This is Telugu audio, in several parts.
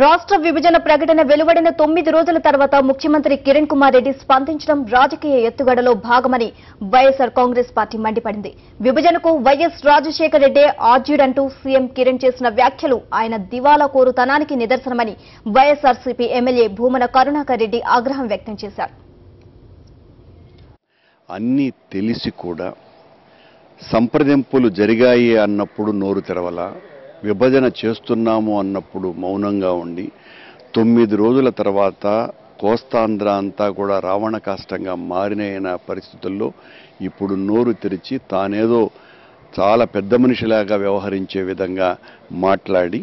రాష్ట్ర విభజన ప్రకటన వెలువడిన 9 రోజుల తర్వాత ముఖ్యమంత్రి కిరణ్ కుమార్ రెడ్డి స్పందించడం రాజకీయ ఎత్తుగడలో భాగమని వైఎస్ఆర్ కాంగ్రెస్ పార్టీ మండిపడింది. విభజనకు వైఎస్ రాజశేఖర రెడ్డి ఆద్యుడంటూ సీఎం కిరణ్ చేసిన వ్యాఖ్యలు ఆయన దివాలా కోరుతనానికి నిదర్శనమని వైఎస్ఆర్సీపీ ఎమ్మెల్యే భూమన కరుణాకర్ రెడ్డి ఆగ్రహం వ్యక్తం చేశారు. అన్నీ తెలిసి కూడా సంప్రదింపులు జరిగాయి అన్నప్పుడు నోరు తెరవలా, విభజన చేస్తున్నాము అన్నప్పుడు మౌనంగా ఉండి 9 రోజుల తర్వాత కోస్తాంధ్ర అంతా కూడా రావణ కాష్టంగా మారిన పరిస్థితుల్లో ఇప్పుడు నోరు తెరిచి తానేదో చాలా పెద్ద మనిషిలాగా వ్యవహరించే విధంగా మాట్లాడి,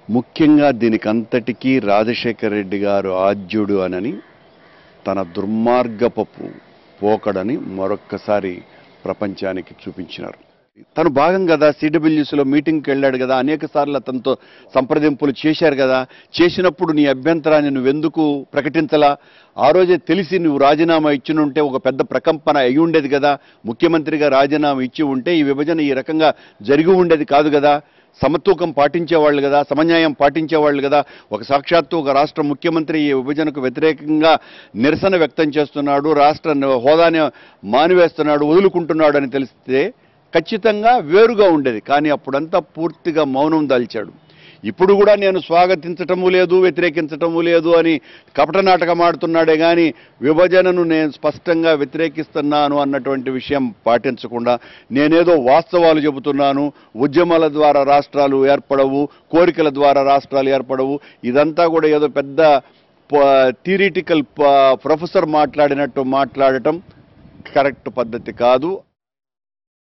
ముఖ్యంగా దీనికంతటికీ రాజశేఖర రెడ్డి గారు ఆద్యుడు అనని తన దుర్మార్గపు పోకడని మరొక్కసారి ప్రపంచానికి చూపించినారు. తను భాగం కదా, సిడబ్ల్యూసీలో మీటింగ్కి వెళ్ళాడు కదా, అనేక సార్లు అతనితో సంప్రదింపులు చేశారు కదా. చేసినప్పుడు నీ అభ్యంతరాన్ని నువ్వెందుకు ప్రకటించలా? ఆ రోజే తెలిసి నువ్వు రాజీనామా ఇచ్చినుంటే ఒక పెద్ద ప్రకంపన అయి ఉండేది కదా. ముఖ్యమంత్రిగా రాజీనామా ఇచ్చి ఉంటే ఈ విభజన ఈ రకంగా జరిగి ఉండేది కాదు కదా. సమతూకం పాటించేవాళ్ళు కదా, సమన్యాయం పాటించేవాళ్ళు కదా. ఒక సాక్షాత్తు ఒక రాష్ట్ర ముఖ్యమంత్రి ఈ విభజనకు వ్యతిరేకంగా నిరసన వ్యక్తం చేస్తున్నాడు, రాష్ట్ర హోదాని మానివేస్తున్నాడు, వదులుకుంటున్నాడు అని తెలిస్తే ఖచ్చితంగా వేరుగా ఉండేది. కానీ అప్పుడంతా పూర్తిగా మౌనం దాల్చాడు. ఇప్పుడు కూడా నేను స్వాగతించటము లేదు, వ్యతిరేకించటము లేదు అని కపట నాటకం ఆడుతున్నాడే కానీ విభజనను నేను స్పష్టంగా వ్యతిరేకిస్తున్నాను అన్నటువంటి విషయం పాటించకుండా నేనేదో వాస్తవాలు చెబుతున్నాను, ఉద్యమాల ద్వారా రాష్ట్రాలు ఏర్పడవు, కోరికల ద్వారా రాష్ట్రాలు ఏర్పడవు, ఇదంతా కూడా ఏదో పెద్ద థియరిటికల్ ప్రొఫెసర్ మాట్లాడినట్టు మాట్లాడటం కరెక్ట్ పద్ధతి కాదు.